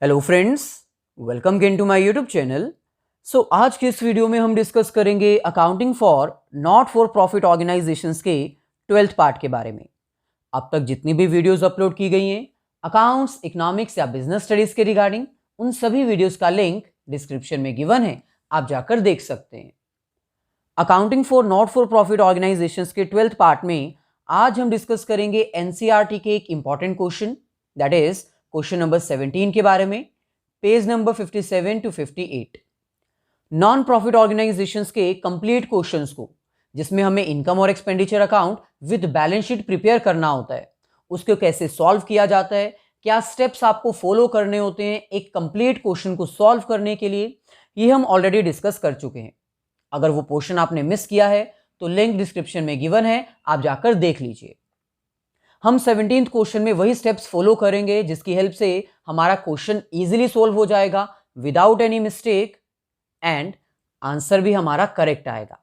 Hello friends, welcome again to my YouTube channel. आज के इस वीडियो में हम डिस्कस करेंगे accounting for not for profit organisations के 12th पार्ट के बारे में। अब तक जितनी भी वीडियोस अपलोड की गई हैं अकाउंट्स, इकोनॉमिक्स या बिजनेस स्टडीज के रिगार्डिंग, उन सभी वीडियोस का लिंक डिस्क्रिप्शन में गिवन है, आप जाकर देख सकते हैं। Accounting for not for profit organisations के 12th पार्ट में आज हम डिस्कस करेंगे एनसीईआरटी के एक important question, that is question number 17 के बारे में, page number 57 to 58। Non profit organisations के कंप्लीट क्वेश्चंस को, जिसमें हमें इनकम और expenditure account with balance sheet prepare करना होता है, उसको कैसे सॉल्व किया जाता है, क्या स्टेप्स आपको फॉलो करने होते हैं एक कंप्लीट क्वेश्चन को सॉल्व करने के लिए, ये हम ऑलरेडी डिस्कस कर चुके हैं। अगर वो पोर्शन आपने मिस किया है तो लिंक डिस्क्रिप्शन में गिवन है, आप जाकर देख लीजिए। हम 17th क्वेश्चन में वही स्टेप्स फॉलो करेंगे जिसकी हेल्प से हमारा क्वेश्चन इजीली सॉल्व हो जाएगा without any mistake and answer भी हमारा करेक्ट आएगा।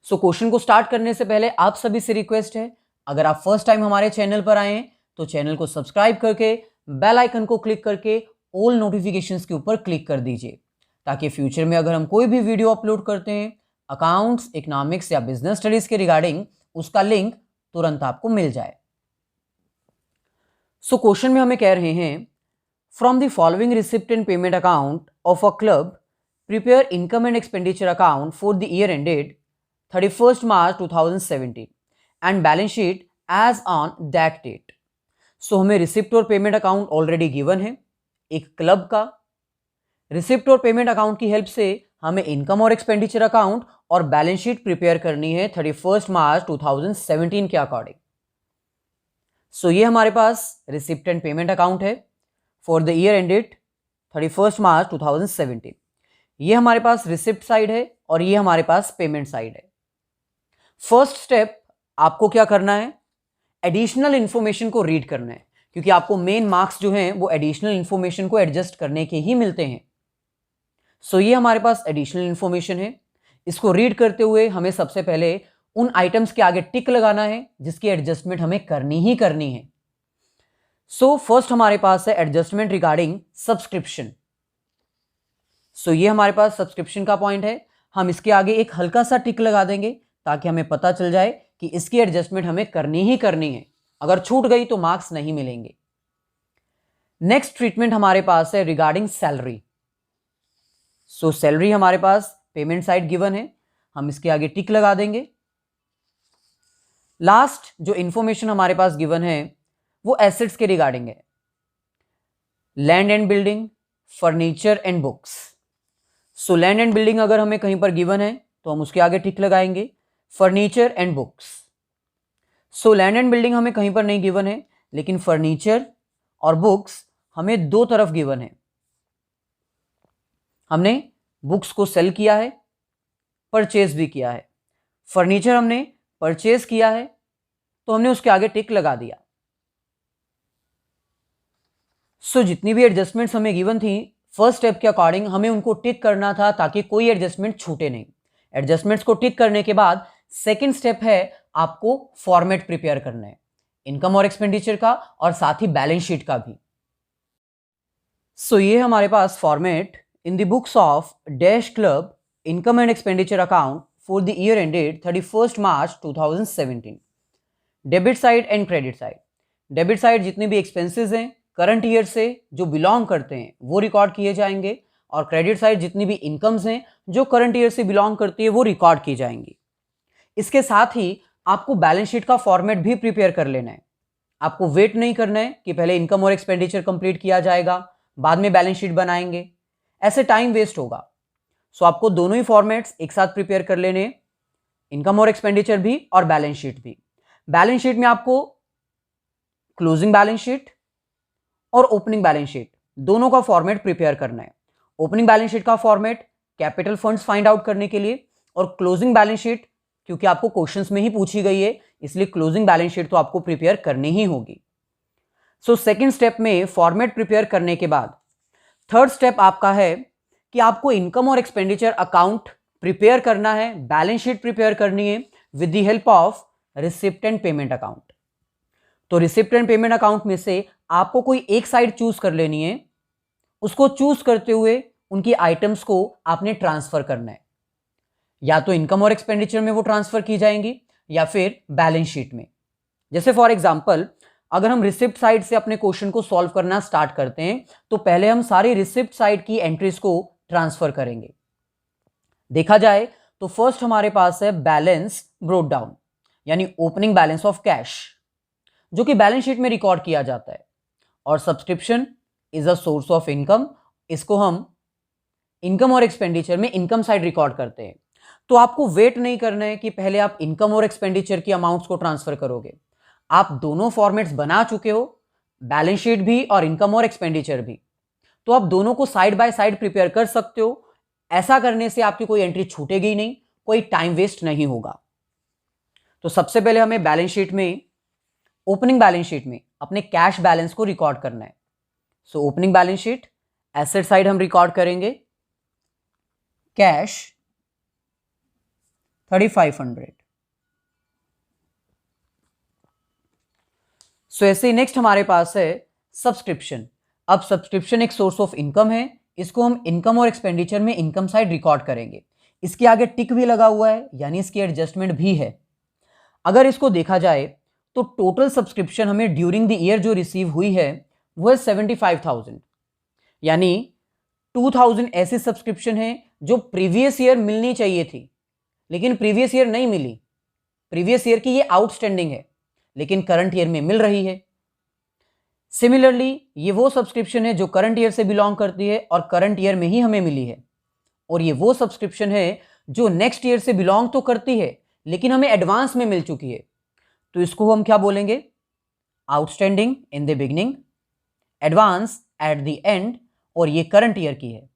क्वेश्चन को स्टार्ट करने से पहले आप सभी से रिक्वेस्ट है, अगर आप फर्स्ट टाइम हमारे चैनल पर आए हैं तो चैनल को सब्सक्राइब करके बेल आइकन को क्लिक करके ऑल नोटिफिकेशंस के ऊपर क्लिक कर दीजिए, ताकि फ्यूचर में अगर हम कोई भी वीडियो अपलोड करते हैं अकाउंट्स, इकोनॉमिक्स या बिजनेस स्टडीज के रिगार्डिंग, उसका लिंक तुरंत आपको मिल जाए। क्वेश्चन में हमें कह रहे हैं, from the following receipt and payment account of a club prepare income and expenditure account for the year ended 31st March 2017 and balance sheet as on that date. हमें रिसिप्ट और पेमेंट अकाउंट ऑलरेडी गिवन है एक club का। Receipt और payment account की help से हमें income और एक्सपेंडिचर अकाउंट और बैलेंस शीट प्रिपेयर करनी है 31st March 2017 के अकॉर्डिंग। ये हमारे पास रिसिप्ट एंड पेमेंट अकाउंट है for the year ended 31st March 2017। ये हमारे पास रिसिप्ट साइड है और ये हमारे पास पेमेंट साइड है। फर्स्ट स्टेप आपको क्या करना है, एडिशनल इंफॉर्मेशन को रीड करना है, क्योंकि आपको मेन मार्क्स जो हैं वो एडिशनल इंफॉर्मेशन को एडजस्ट करने के ही मिलते हैं। ये हमारे पास एडिशनल इंफॉर्मेशन है। इसको रीड करते हुए हमें सबसे पहले उन आइटम्स के आगे टिक लगाना है जिसकी एडजस्टमेंट हमें करनी ही करनी है। फर्स्ट हमारे पास है एडजस्टमेंट रिगार्डिंग सब्सक्रिप्शन। ये हमारे पास सब्सक्रिप्शन का पॉइंट है, हम इसके आगे एक हल्का सा टिक लगा देंगे ताकि हमें पता चल जाए कि इसकी एडजस्टमेंट हमें करनी ही करनी है, अगर छूट गई तो मार्क्स नहीं मिलेंगे। नेक्स्ट ट्रीटमेंट हमारे पास है रिगार्डिंग सैलरी। सैलरी हमारे पास पेमेंट साइड गिवन है, हम इसके आगे टिक लगा देंगे। लास्ट जो इंफॉर्मेशन हमारे पास गिवन है वो एसेट्स के रिगार्डिंग है, land and building, furniture and books. Land and building अगर हमें कहीं पर गिवन है तो हम उसके आगे टिक लगाएंगे, furniture and books. Land and building हमें कहीं पर नहीं गिवन है, लेकिन फर्नीचर और बुक्स हमें दो तरफ गिवन है। हमने बुक्स को सेल किया है, परचेज भी किया है। फर्नीचर हमने परचेज किया है तो हमने उसके आगे टिक लगा दिया। जितनी भी एडजस्टमेंट्स हमें गिवन थी फर्स्ट स्टेप के अकॉर्डिंग हमें उनको टिक करना था ताकि कोई एडजस्टमेंट छूटे नहीं। एडजस्टमेंट्स को टिक करने के बाद सेकंड स्टेप है आपको फॉर्मेट प्रिपेयर करना है, इनकम और एक्सपेंडिचर का और साथ ही बैलेंस शीट का भी। ये हमारे पास format in the books of dash club income and expenditure account for the year ended 31st March 2017। Debit side and credit side. Debit side जितने भी एक्सपेंसेस हैं करंट ईयर से जो बिलोंग करते हैं वो रिकॉर्ड किए जाएंगे, और क्रेडिट साइड जितनी भी इनकम्स हैं जो करंट ईयर से बिलोंग करती है वो रिकॉर्ड की जाएंगी। इसके साथ ही आपको बैलेंस शीट का फॉर्मेट भी प्रिपेयर कर लेना है। आपको वेट नहीं करना है कि पहले इनकम और एक्सपेंडिचर कंप्लीट किया जाएगा बाद में बैलेंस शीट बनाएंगे, ऐसे टाइम वेस्ट होगा। आपको दोनों ही फॉर्मेट्स एक साथ प्रिपेयर कर लेने, इनकम और एक्सपेंडिचर भी और बैलेंस शीट भी। बैलेंस शीट में आपको क्लोजिंग बैलेंस शीट और ओपनिंग बैलेंस शीट दोनों का फॉर्मेट प्रिपेयर करना है। ओपनिंग बैलेंस शीट का format capital funds find out करने के लिए, और क्लोजिंग बैलेंस शीट क्योंकि आपको क्वेश्चंस में ही पूछी गई है इसलिए क्लोजिंग बैलेंस शीट तो आपको प्रिपेयर करनी ही होगी। सेकंड स्टेप में फॉर्मेट प्रिपेयर करने के बाद थर्ड स्टेप आपका है कि आपको इनकम और एक्सपेंडिचर अकाउंट प्रिपेयर करना है, बैलेंस शीट प्रिपेयर करनी है with the help of receipt and payment account. Receipt and payment account में से आपको कोई एक साइड चूज कर लेनी है उसको चूज करते हुए उनकी आइटम्स को आपने ट्रांसफर करना है। या तो इनकम और एक्सपेंडिचर में वो ट्रांसफर की जाएंगी या फिर बैलेंस शीट में। जैसे फॉर एग्जांपल, अगर हम रिसिप्ट साइड से अपने क्वेश्चन को सॉल्व करना स्टार्ट करते हैं तो पहले हम सारी रिसिप्ट साइड की एंट्रीज को ट्रांसफर करेंगे। देखा जाए तो फर्स्ट हमारे पास है बैलेंस ब्रोट डाउन, यानी ओपनिंग बैलेंस ऑफ कैश, जो कि बैलेंस शीट में रिकॉर्ड किया जाता है। और subscription is a source of income, इसको हम इनकम और एक्सपेंडिचर में इनकम साइड रिकॉर्ड करते हैं। तो आपको वेट नहीं करना है कि पहले आप इनकम और एक्सपेंडिचर की अमाउंट्स को ट्रांसफर करोगे। आप दोनों फॉर्मेट्स बना चुके हो, बैलेंस शीट भी और इनकम और एक्सपेंडिचर भी, तो आप दोनों को साइड बाय साइड प्रिपेयर कर सकते हो। ऐसा करने से आपकी कोई एंट्री छूटेगी नहीं, कोई टाइम वेस्ट नहीं होगा। तो सबसे पहले हमें बैलेंस शीट में, ओपनिंग बैलेंस शीट में अपने कैश बैलेंस को रिकॉर्ड करना है। So opening balance sheet, asset side हम रिकॉर्ड करेंगे कैश 3500। सो ऐसे नेक्स्ट हमारे पास है सब्सक्रिप्शन। अब सब्सक्रिप्शन एक सोर्स ऑफ इनकम है, इसको हम इनकम और एक्सपेंडिचर में इनकम साइड रिकॉर्ड करेंगे। इसके आगे टिक भी लगा हुआ है, यानी इसकी एडजस्टमेंट भी है। अगर इसको देखा जाए तो टोटल सब्सक्रिप्शन हमें ड्यूरिंग द ईयर जो रिसीव हुई है वो है 75,000, यानी 2,000 ऐसी सब्सक्रिप्शन है जो प्रीवियस ईयर मिलनी चाहिए थी लेकिन प्रीवियस ईयर नहीं मिली। प्रीवियस ईयर की ये आउटस्टैंडिंग है लेकिन करंट ईयर में मिल रही है। सिमिलरली ये वो सब्सक्रिप्शन है जो करंट ईयर से बिलोंग करती है और करंट ईयर में ही हमें मिली है। और ये वो सब्सक्रिप्शन है जो नेक्स्ट ईयर से बिलोंग तो करती है लेकिन हमें एडवांस में मिल चुकी है। तो इसको हम क्या बोलेंगे? Outstanding in the beginning, advance at the and, और ये करंट ईयर की है।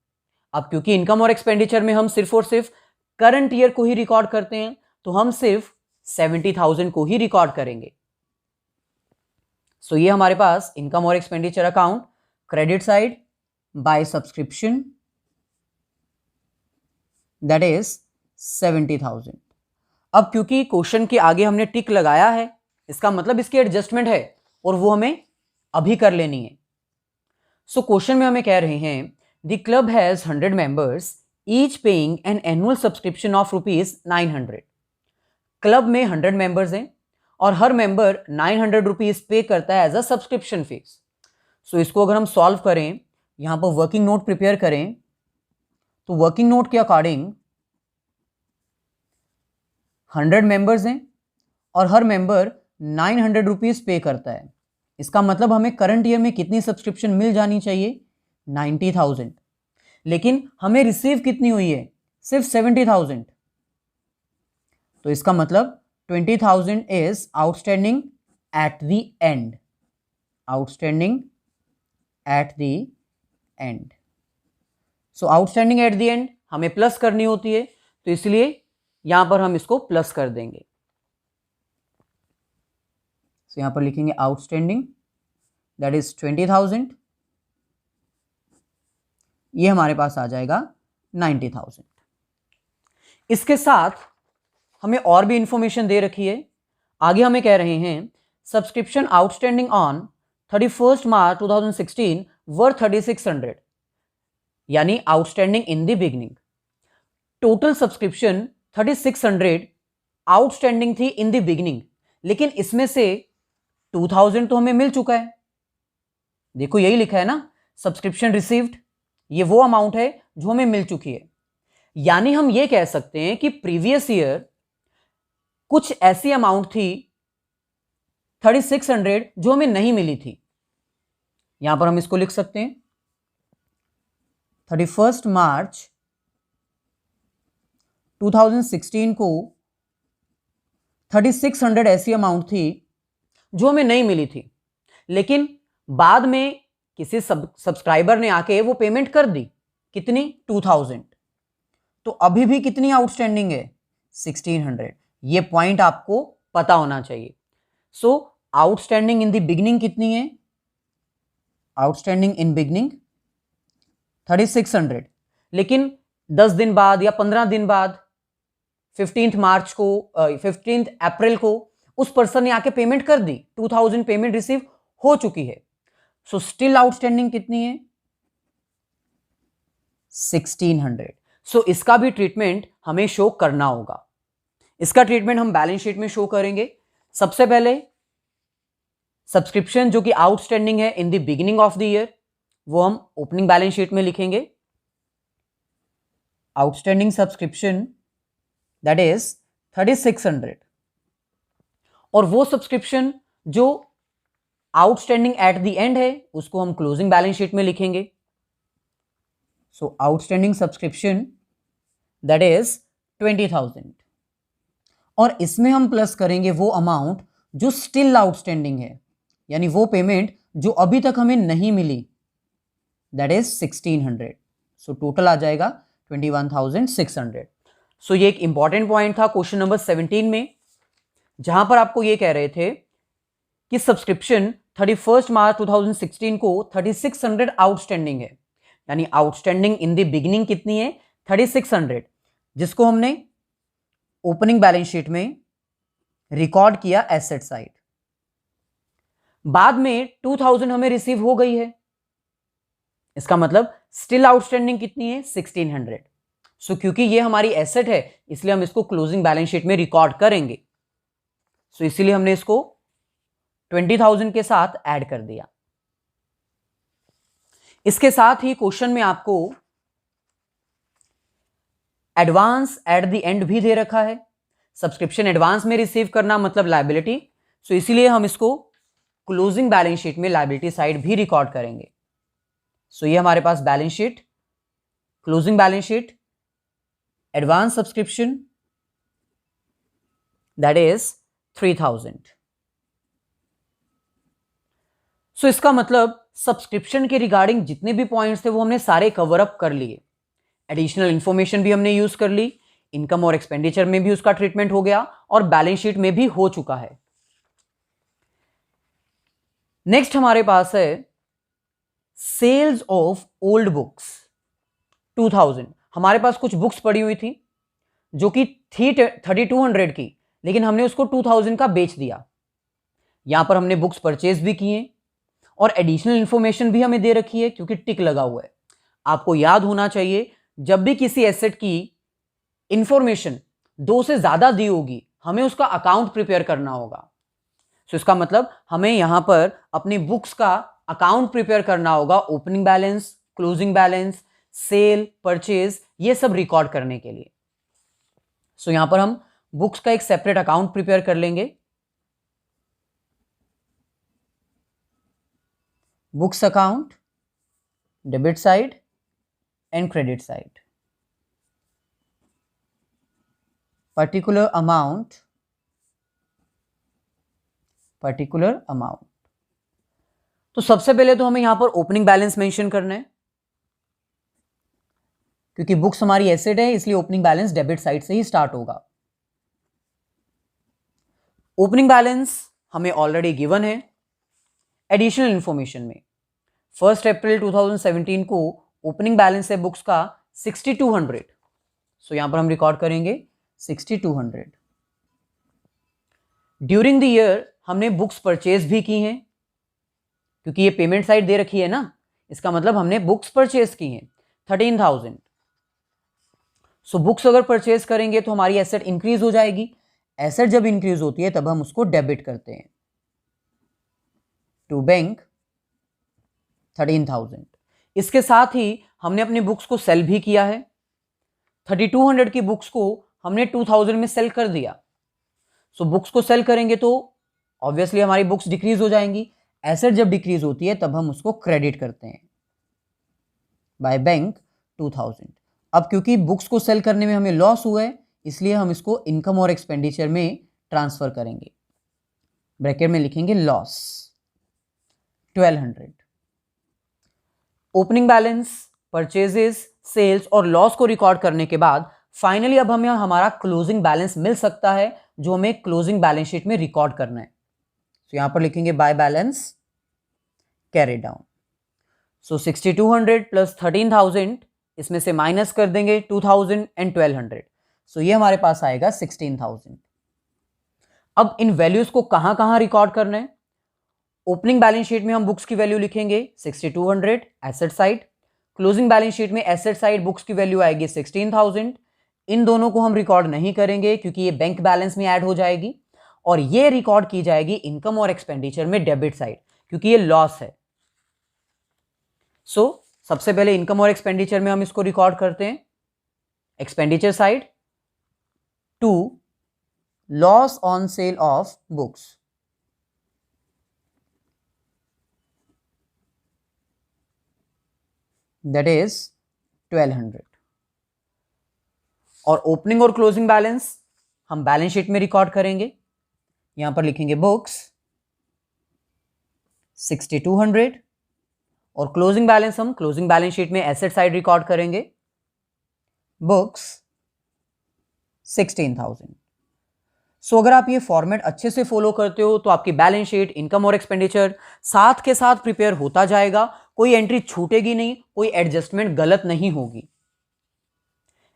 अब क्योंकि इनकम और एक्सपेंडिचर में हम सिर्फ और सिर्फ करंट ईयर को ही रिकॉर्ड करते हैं तो हम सिर्फ 70,000 को ही रिकॉर्ड करेंगे। सो ये हमारे पास इनकम और expenditure account, credit side by subscription, that is 70,000। अब क्योंकि क्वेश्चन के आगे हमने टिक लगाया है, इसका मतलब इसकी एडजस्टमेंट है और वो हमें अभी कर लेनी है। सो क्वेश्चन में हमें कह रहे हैं the club has 100 members each paying an annual subscription of ₹900। Club में 100 मेंबर्स हैं और हर मेंबर 900 रुपीज पे करता है एज अ सब्सक्रिप्शन फीस। सो इसको अगर हम सॉल्व करें, यहां पर वर्किंग नोट प्रिपेयर करें, तो वर्किंग नोट के अकॉर्डिंग 100 मेंबर्स हैं और हर मेंबर 900 रुपीज पे करता है। इसका मतलब हमें करंट ईयर में कितनी सब्सक्रिप्शन मिल जानी चाहिए? 90,000। लेकिन हमें रिसीव कितनी हुई है? सिर्फ 70,000। तो इसका मतलब 20,000 is outstanding at the and, outstanding at the and. So outstanding at the and हमें प्लस करनी होती है, तो इसलिए यहां पर हम इसको प्लस कर देंगे। सो यहां पर लिखेंगे आउटस्टैंडिंग, दैट इज 20,000, ये हमारे पास आ जाएगा 90,000। इसके साथ हमें और भी इंफॉर्मेशन दे रखी है। आगे हमें कह रहे हैं सब्सक्रिप्शन आउटस्टैंडिंग ऑन 31 मार्च 2016 वर 3600, यानी outstanding in the beginning. Total subscription 3600 outstanding थी इन द बिगिनिंग, लेकिन इसमें से 2000 तो हमें मिल चुका है। देखो यही लिखा है ना, सब्सक्रिप्शन रिसीव्ड, ये वो अमाउंट है जो हमें मिल चुकी है। यानी हम ये कह सकते हैं कि प्रीवियस ईयर कुछ ऐसी अमाउंट थी 3600 जो हमें नहीं मिली थी। यहां पर हम इसको लिख सकते हैं 31 मार्च 2016 को 3600 ऐसी अमाउंट थी जो हमें नहीं मिली थी, लेकिन बाद में किसी सब्सक्राइबर ने आके वो पेमेंट कर दी। कितनी? 2000। तो अभी भी कितनी आउटस्टैंडिंग है? 1600। ये पॉइंट आपको पता होना चाहिए। सो आउटस्टैंडिंग इन द बिगिनिंग कितनी है? आउटस्टैंडिंग इन बिगिनिंग 3600, लेकिन 10 दिन बाद या 15 दिन बाद 15 मार्च को 15 अप्रैल को उस पर्सन ने आके पेमेंट कर दी, 2000 पेमेंट रिसीव हो चुकी है। सो स्टिल आउटस्टैंडिंग कितनी है? 1600। सो इसका भी ट्रीटमेंट हमें शो करना होगा। इसका ट्रीटमेंट हम बैलेंस शीट में शो करेंगे। सबसे पहले सब्सक्रिप्शन जो कि आउटस्टैंडिंग है in the beginning of the year, वो हम ओपनिंग बैलेंस शीट में लिखेंगे। आउटस्टैंडिंग सब्सक्रिप्शन दैट इज 3600, और वो सब्सक्रिप्शन जो आउटस्टैंडिंग एट द एंड है उसको हम क्लोजिंग बैलेंस शीट में लिखेंगे। सो आउटस्टैंडिंग सब्सक्रिप्शन दैट इज 20,000, और इसमें हम प्लस करेंगे वो अमाउंट जो स्टिल आउटस्टैंडिंग है, यानी वो पेमेंट जो अभी तक हमें नहीं मिली, दैट इज 1600। सो टोटल आ जाएगा 21,600। सो ये एक इंपॉर्टेंट पॉइंट था क्वेश्चन नंबर 17 में, जहां पर आपको ये कह रहे थे कि सब्सक्रिप्शन 31 मार्च 2016 को 3600 आउटस्टैंडिंग है, यानी आउटस्टैंडिंग इन द बिगिनिंग कितनी है 3600, जिसको हमने ओपनिंग बैलेंस शीट में रिकॉर्ड किया एसेट साइड। बाद में 2000 हमें रिसीव हो गई है, इसका मतलब स्टिल आउटस्टैंडिंग कितनी है 1600। सो क्योंकि ये हमारी एसेट है इसलिए हम इसको क्लोजिंग बैलेंस शीट में रिकॉर्ड करेंगे। सो इसीलिए हमने इसको 20,000 के साथ ऐड कर दिया। इसके साथ ही क्वेश्चन में आपको एडवांस एट द एंड भी दे रखा है। सब्सक्रिप्शन एडवांस में रिसीव करना मतलब लायबिलिटी, सो इसीलिए हम इसको क्लोजिंग बैलेंस शीट में लायबिलिटी साइड भी रिकॉर्ड करेंगे। सो ये हमारे पास balance sheet, closing balance sheet, advance subscription that is 3000। So इसका मतलब सब्सक्रिप्शन के रिगार्डिंग जितने भी पॉइंट्स थे वो हमने सारे कवर अप कर लिए। एडिशनल इंफॉर्मेशन भी हमने यूज कर ली, इनकम और एक्सपेंडिचर में भी उसका ट्रीटमेंट हो गया और बैलेंस शीट में भी हो चुका है। नेक्स्ट हमारे पास है सेल्स ऑफ ओल्ड बुक्स 2000। हमारे पास कुछ बुक्स पड़ी हुई थी जो कि थी 3200 की, लेकिन हमने उसको 2000 का बेच दिया। यहां पर हमने बुक्स परचेज भी किए और एडिशनल इंफॉर्मेशन भी हमें दे रखी है क्योंकि टिक लगा हुआ है। आपको याद होना चाहिए जब भी किसी एसेट की इंफॉर्मेशन 2 से ज्यादा दी होगी हमें उसका अकाउंट प्रिपेयर करना होगा। सो इसका मतलब हमें यहां पर अपनी बुक्स का अकाउंट प्रिपेयर करना होगा, opening balance, closing balance, sale, purchase, ये सब रिकॉर्ड करने के लिए। सो यहां पर हम बुक्स का एक सेपरेट अकाउंट प्रिपेयर कर लेंगे। Books account, debit side and credit side, particular amount, particular amount. तो सबसे पहले तो हमें यहां पर ओपनिंग बैलेंस मेंशन करना है, क्योंकि बुक्स हमारी एसेट है इसलिए ओपनिंग बैलेंस डेबिट साइड से ही स्टार्ट होगा। ओपनिंग बैलेंस हमें ऑलरेडी गिवन है एडिशनल इंफॉर्मेशन में। 1 अप्रैल 2017 को ओपनिंग बैलेंस है बुक्स का 6200। सो यहां पर हम रिकॉर्ड करेंगे 6200। ड्यूरिंग द ईयर हमने बुक्स परचेज भी की हैं, क्योंकि ये पेमेंट साइड दे रखी है ना, इसका मतलब हमने बुक्स परचेज की हैं 13,000। सो बुक्स अगर परचेज करेंगे तो हमारी एसेट इंक्रीज हो जाएगी। एसेट जब इंक्रीज होती है तब हम उसको डेबिट करते हैं टू बैंक 13,000। इसके साथ ही हमने अपनी बुक्स को सेल भी किया है। 3200 की बुक्स को हमने 2000 में सेल कर दिया। सो बुक्स को सेल करेंगे तो ऑब्वियसली हमारी बुक्स डिक्रीज हो जाएंगी। एसेट जब डिक्रीज होती है तब हम उसको क्रेडिट करते हैं बाय बैंक 2000। अब क्योंकि बुक्स को सेल करने में हमें लॉस हुआ है इसलिए हम इसको इनकम और एक्सपेंडिचर में ट्रांसफर करेंगे। ब्रैकेट में लिखेंगे loss 1200। Opening balance, purchases, sales और लॉस को रिकॉर्ड करने के बाद फाइनली अब हमें हमारा क्लोजिंग बैलेंस मिल सकता है जो हमें क्लोजिंग बैलेंस शीट में रिकॉर्ड करना है। तो यहां पर लिखेंगे by balance carry down. So 6200 plus 13,000, इसमें से माइनस कर देंगे 2000 एंड 1200। सो ये हमारे पास आएगा 16,000। अब इन वैल्यूज को कहां कहां रिकॉर्ड करना है? ओपनिंग बैलेंस शीट में हम बुक्स की वैल्यू लिखेंगे 6200 asset side, closing balance sheet में एसेट साइड बुक्स की वैल्यू आएगी 16,000। इन दोनों को हम रिकॉर्ड नहीं करेंगे क्योंकि ये बैंक बैलेंस में ऐड हो जाएगी, और ये रिकॉर्ड की जाएगी इनकम और एक्सपेंडिचर में डेबिट साइड, क्योंकि ये लॉस है। सबसे पहले इनकम और एक्सपेंडिचर में हम इसको रिकॉर्ड करते हैं। Expenditure side to loss on sale of books, that is 1200। और ओपनिंग और क्लोजिंग बैलेंस हम बैलेंस शीट में रिकॉर्ड करेंगे। यहां पर लिखेंगे बुक्स 6200, और क्लोजिंग बैलेंस हम क्लोजिंग बैलेंस शीट में एसेट साइड रिकॉर्ड करेंगे, बुक्स 16,000। अगर आप ये फॉर्मेट अच्छे से फॉलो करते हो तो आपकी बैलेंस शीट, इनकम और एक्सपेंडिचर साथ के साथ प्रिपेयर होता जाएगा, कोई एंट्री छूटेगी नहीं, कोई एडजस्टमेंट गलत नहीं होगी।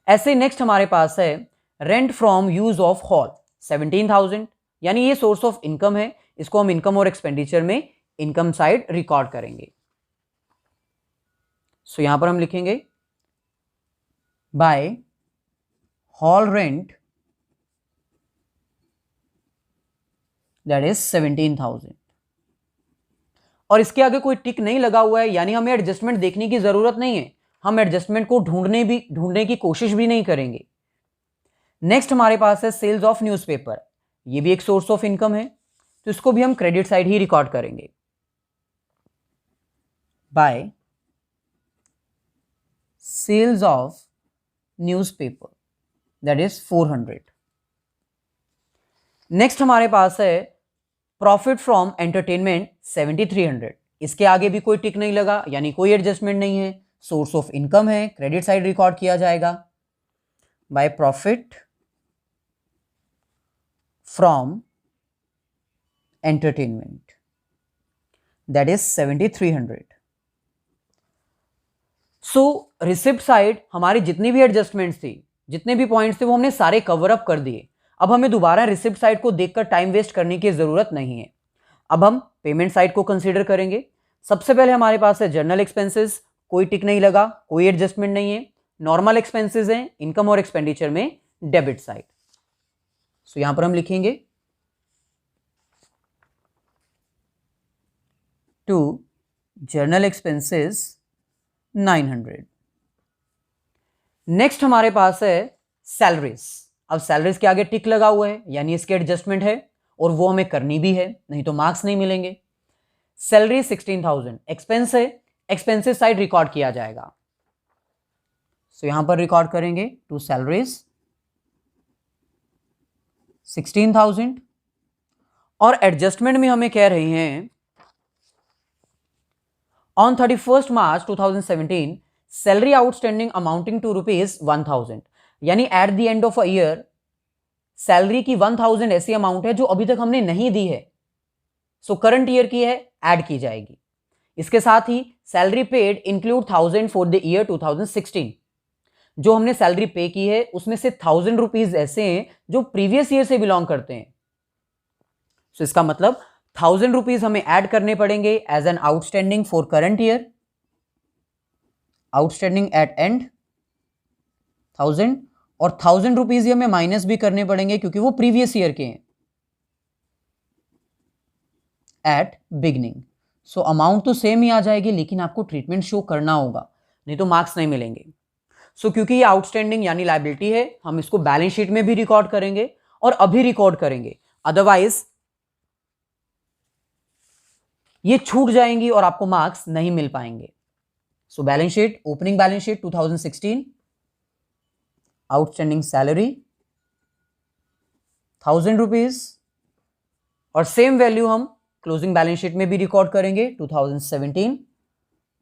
ऐसे नेक्स्ट हमारे पास है rent from use of hall 17,000, यानी ये सोर्स ऑफ इनकम है, इसको हम इनकम और एक्सपेंडिचर में इनकम साइड रिकॉर्ड करेंगे। यहां पर हम लिखेंगे by hall rent, that is 17,000, और इसके आगे कोई टिक नहीं लगा हुआ है, यानी हमें एडजस्टमेंट देखने की जरूरत नहीं है, हम एडजस्टमेंट को ढूंढने की कोशिश भी नहीं करेंगे। नेक्स्ट हमारे पास है सेल्स ऑफ न्यूज़पेपर, ये भी एक सोर्स ऑफ इनकम है, तो इसको भी हम क्रेडिट साइड ही रिकॉर्ड करेंगे, by sales of newspaper, that is 400। Next हमारे पास है प्रॉफिट फ्रॉम एंटरटेनमेंट 7,300, इसके आगे भी कोई टिक नहीं लगा, यानी कोई एडजस्टमेंट नहीं है, सोर्स ऑफ इनकम है, क्रेडिट साइड रिकॉर्ड किया जाएगा, by profit from entertainment, that is 7,300। Receipt side हमारी जितनी भी एडजस्टमेंट्स थी, जितने भी पॉइंट्स थे, वो हमने सारे कवर अप कर दिए। अब हमें दोबारा रिसिप्ट साइड को देखकर टाइम वेस्ट करने की जरूरत नहीं है। अब हम पेमेंट साइड को कंसीडर करेंगे। सबसे पहले हमारे पास है जर्नल एक्सपेंसेस, कोई टिक नहीं लगा, कोई एडजस्टमेंट नहीं है, नॉर्मल एक्सपेंसेस हैं इनकम और एक्सपेंडिचर में डेबिट साइड। यहां पर हम लिखेंगे टू जर्नल एक्सपेंसेस 900। नेक्स्ट हमारे पास है सैलरीज। अब सैलरीज के आगे टिक लगा हुआ है, यानी इसके एडजस्टमेंट है, और वो हमें करनी भी है, नहीं तो मार्क्स नहीं मिलेंगे। सैलरी 16,000 एक्सपेंस है, एक्सपेंसेस साइड रिकॉर्ड किया जाएगा। यहां पर रिकॉर्ड करेंगे टू सैलरीज 16,000, और एडजस्टमेंट में हमें कह रहे हैं on 31st March 2017 salary outstanding amounting to ₹1,000, यानी at the end of a year salary की 1,000 ऐसी अमाउंट है जो अभी तक हमने नहीं दी है, करंट ईयर की है, ऐड की जाएगी। इसके साथ ही salary paid include 1,000 for the year 2016, जो हमने सैलरी पे की है उसमें से 1,000 रुपीज ऐसे हैं जो प्रीवियस ईयर से बिलोंग करते हैं। इसका मतलब 1,000 रुपीज हमें ऐड करने पड़ेंगे as an outstanding for current year, outstanding at end 1,000, और 1,000 रुपीज ही हमें माइनस भी करने पड़ेंगे क्योंकि वो प्रीवियस ईयर के हैं एट बिगनिंग। अमाउंट तो सेम ही आ जाएगी, लेकिन आपको ट्रीटमेंट शो करना होगा, नहीं तो मार्क्स नहीं मिलेंगे। क्योंकि ये आउटस्टैंडिंग यानी लायबिलिटी है, हम इसको बैलेंस शीट में भी रिकॉर्ड करेंगे और अभी रिकॉर्ड करेंगे, अदरवाइज ये छूट जाएंगी और आपको मार्क्स नहीं मिल पाएंगे। Balance sheet, opening balance sheet 2016, outstanding salary 1,000 rupees, और सेम वैल्यू हम क्लोजिंग बैलेंस शीट में भी रिकॉर्ड करेंगे 2017,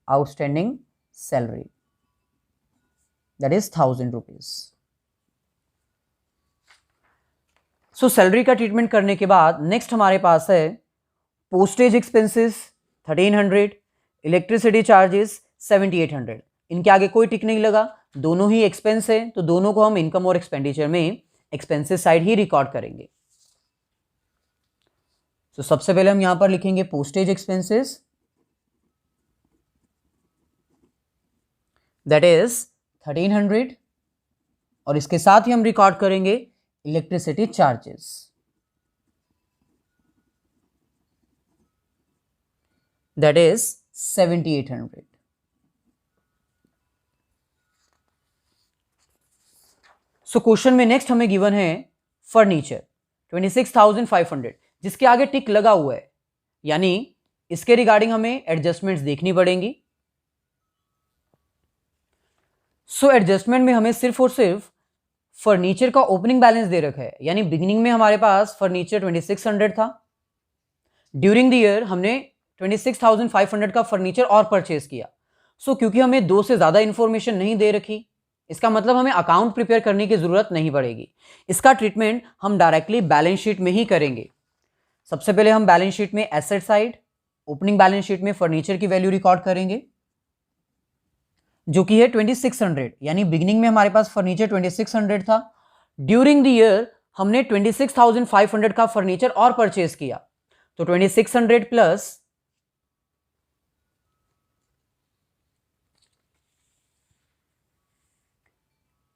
outstanding salary, that is 1,000 rupees. Salary का ट्रीटमेंट करने के बाद नेक्स्ट हमारे पास है पोस्टेज एक्सपेंसेस 1,300, इलेक्ट्रिसिटी चार्जेस 7,800। इनके आगे कोई टिक नहीं लगा, दोनों ही एक्सपेंस है, तो दोनों को हम इनकम और एक्सपेंडिचर में एक्सपेंसेस साइड ही रिकॉर्ड करेंगे। सबसे पहले हम यहां पर लिखेंगे पोस्टेज एक्सपेंसेस दैट इज 1300, और इसके साथ ही हम रिकॉर्ड करेंगे electricity charges, that is 7800। So question में नेक्स्ट हमें गिवन है फर्नीचर 26,500, जिसके आगे टिक लगा हुआ है, यानी इसके रिगार्डिंग हमें एडजस्टमेंट्स देखनी पड़ेंगी। सो एडजस्टमेंट में हमें सिर्फ और सिर्फ फर्नीचर का ओपनिंग बैलेंस दे रखा है, यानी बिगिनिंग में हमारे पास फर्नीचर 2600 था, ड्यूरिंग द ईयर हमने 26,500 का फर्नीचर और परचेज किया। सो क्योंकि हमें दो से ज्यादा इंफॉर्मेशन नहीं दे रखी, इसका मतलब हमें अकाउंट प्रिपेयर करने की जरूरत नहीं पड़ेगी। इसका ट्रीटमेंट हम डायरेक्टली बैलेंस शीट में ही करेंगे। सबसे पहले हम बैलेंस शीट में asset side, opening balance sheet में फर्नीचर की वैल्यू रिकॉर्ड करेंगे, जो कि है 2600, यानी बिगिनिंग में हमारे पास फर्नीचर 2600 था, ड्यूरिंग द ईयर हमने 26,500 का फर्नीचर और परचेज किया, तो 2600 प्लस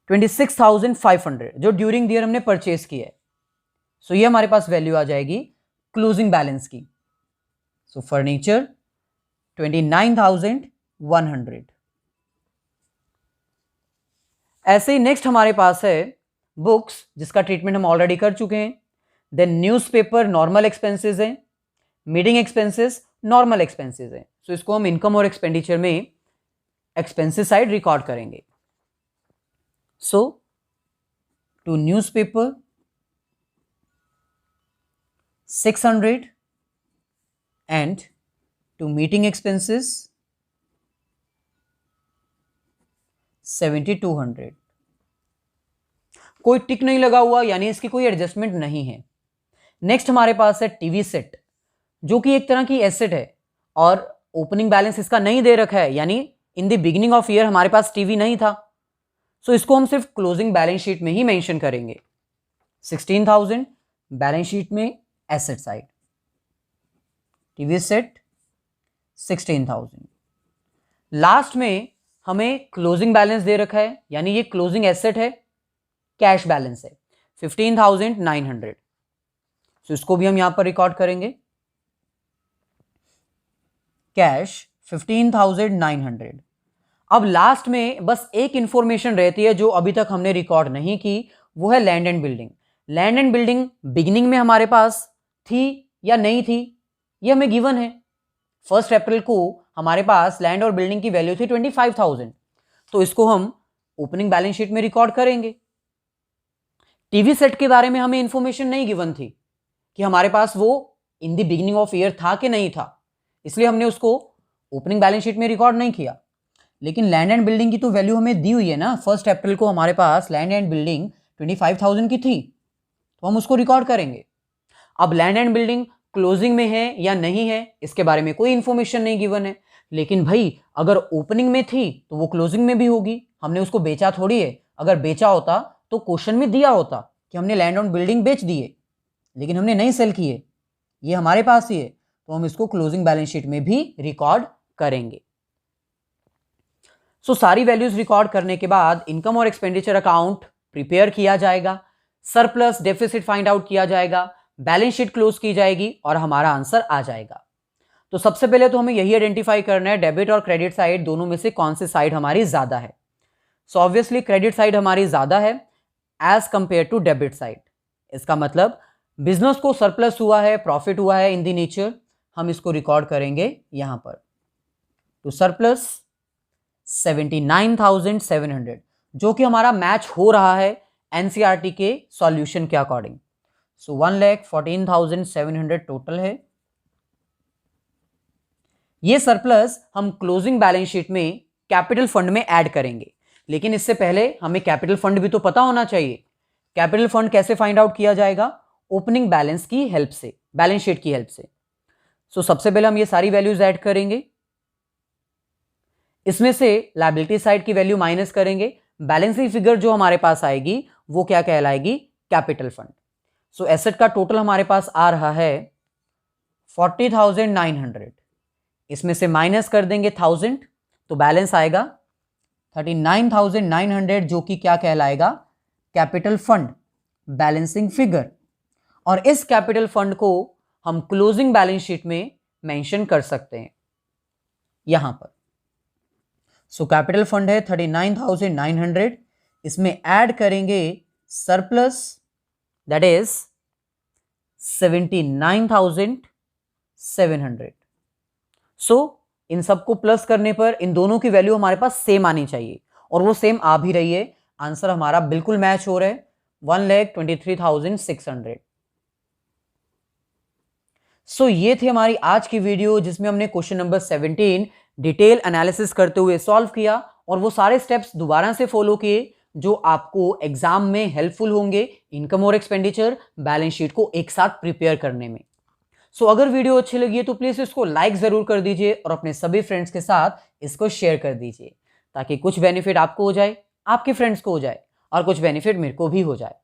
26,500 जो ड्यूरिंग द ईयर हमने परचेज किया है। सो ये हमारे पास वैल्यू आ जाएगी क्लोजिंग बैलेंस की। सो फर्नीचर 29,100। ऐसे ही नेक्स्ट हमारे पास है बुक्स, जिसका ट्रीटमेंट हम ऑलरेडी कर चुके हैं। देन न्यूज़पेपर नॉर्मल एक्सपेंसेस है, मीटिंग एक्सपेंसेस नॉर्मल एक्सपेंसेस है। सो इसको हम इनकम और एक्सपेंडिचर में एक्सपेंसेस साइड रिकॉर्ड करेंगे। सो to newspaper 600 and to meeting expenses 7,200। कोई टिक नहीं लगा हुआ, यानी इसकी कोई एडजस्टमेंट नहीं है। नेक्स्ट हमारे पास है टीवी सेट, जो कि एक तरह की एसेट है और ओपनिंग बैलेंस इसका नहीं दे रखा है, यानी in the beginning of year हमारे पास टीवी नहीं था। सो इसको हम सिर्फ क्लोजिंग बैलेंस शीट में ही मेंशन करेंगे। 16,000 बैलेंस शीट में asset side, TV set 16,000। Last में हमें क्लोजिंग बैलेंस दे रखा है, यानी ये क्लोजिंग एसेट है, कैश बैलेंस है 15,900। सो इसको भी हम यहां पर रिकॉर्ड करेंगे, कैश 15,900। अब लास्ट में बस एक इंफॉर्मेशन रहती है जो अभी तक हमने रिकॉर्ड नहीं की, वो है land and building. Land and building beginning में हमारे पास थी या नहीं थी, ये हमें गिवन है। 1 अप्रैल को हमारे पास लैंड और बिल्डिंग की वैल्यू थी 25,000, तो इसको हम ओपनिंग बैलेंस शीट में रिकॉर्ड करेंगे। टीवी सेट के बारे में हमें इंफॉर्मेशन नहीं गिवन थी कि हमारे पास वो in the beginning of year था कि नहीं था, इसलिए हमने उसको ओपनिंग बैलेंस शीट में रिकॉर्ड नहीं किया। लेकिन लैंड एंड बिल्डिंग की तो वैल्यू हमें दी हुई है ना, 1 अप्रैल को हमारे पास लैंड एंड बिल्डिंग 25,000 की थी, तो हम उसको रिकॉर्ड करेंगे। अब लैंड एंड बिल्डिंग क्लोजिंग में है या नहीं है, इसके बारे में कोई इंफॉर्मेशन नहीं गिवन है। लेकिन भाई अगर ओपनिंग में थी तो वो क्लोजिंग में भी होगी, हमने उसको बेचा थोड़ी है। अगर बेचा होता तो क्वेश्चन में दिया होता कि हमने लैंड एंड बिल्डिंग बेच दिए, लेकिन हमने नहीं सेल किए, ये हमारे पास ही है, तो हम इसको क्लोजिंग बैलेंस शीट में भी रिकॉर्ड करेंगे। सो सारी वैल्यूज रिकॉर्ड करने के बाद इनकम और एक्सपेंडिचर अकाउंट प्रिपेयर किया जाएगा, सरप्लस डेफिसिट फाइंड आउट किया जाएगा, बैलेंस शीट क्लोज की जाएगी और हमारा आंसर आ जाएगा। तो सबसे पहले तो हमें यही आइडेंटिफाई करना है डेबिट और क्रेडिट साइड दोनों में से कौन सी साइड हमारी ज्यादा है। सो ऑब्वियसली क्रेडिट साइड हमारी ज्यादा है as compare to debit side. इसका मतलब बिजनेस को सरप्लस हुआ है, प्रॉफिट हुआ है इन दी नेचर, हम इसको रिकॉर्ड करेंगे यहां पर। टू सरप्लस 79,700, जो कि हमारा मैच हो रहा है एनसीईआरटी के सॉल्यूशन के अकॉर्डिंग। सो 1,14,700 टोटल है। ये सरप्लस हम क्लोजिंग बैलेंस शीट में कैपिटल फंड में ऐड करेंगे, लेकिन इससे पहले हमें कैपिटल फंड भी तो पता होना चाहिए। कैपिटल फंड कैसे फाइंड आउट किया जाएगा? ओपनिंग बैलेंस की हेल्प से, बैलेंस शीट की हेल्प से। सो सबसे पहले हम ये सारी वैल्यूज ऐड करेंगे, इसमें से लायबिलिटी साइड की वैल्यू माइनस करेंगे, बैलेंसिंग फिगर जो हमारे पास आएगी वो क्या कहलाएगी? Capital fund. सो एसेट का टोटल हमारे पास आ रहा है 40,900, इसमें से माइनस कर देंगे 1000, तो बैलेंस आएगा 39,900 जो कि क्या कहलाएगा, कैपिटल फंड, बैलेंसिंग फिगर। और इस कैपिटल फंड को हम क्लोजिंग बैलेंस शीट में मेंशन कर सकते हैं यहां पर। सो कैपिटल फंड है 39,900, इसमें ऐड करेंगे सरप्लस, दैट इज 79,700। सो इन सबको प्लस करने पर इन दोनों की वैल्यू हमारे पास सेम आनी चाहिए, और वो सेम आ भी रही है। आंसर हमारा बिल्कुल मैच हो रहा है, 1,23,600। सो ये थी हमारी आज की वीडियो, जिसमें हमने क्वेश्चन नंबर 17 डिटेल एनालिसिस करते हुए सॉल्व किया, और वो सारे स्टेप्स दोबारा से फॉलो किए जो आपको एग्जाम में हेल्पफुल होंगे इनकम और एक्सपेंडिचर बैलेंस शीट को एक साथ प्रिपेयर करने में। सो अगर वीडियो अच्छी लगी है तो प्लीज इसको लाइक जरूर कर दीजिए और अपने सभी फ्रेंड्स के साथ इसको शेयर कर दीजिए, ताकि कुछ बेनिफिट आपको हो जाए, आपके फ्रेंड्स को हो जाए, और कुछ बेनिफिट मेरे को भी हो जाए।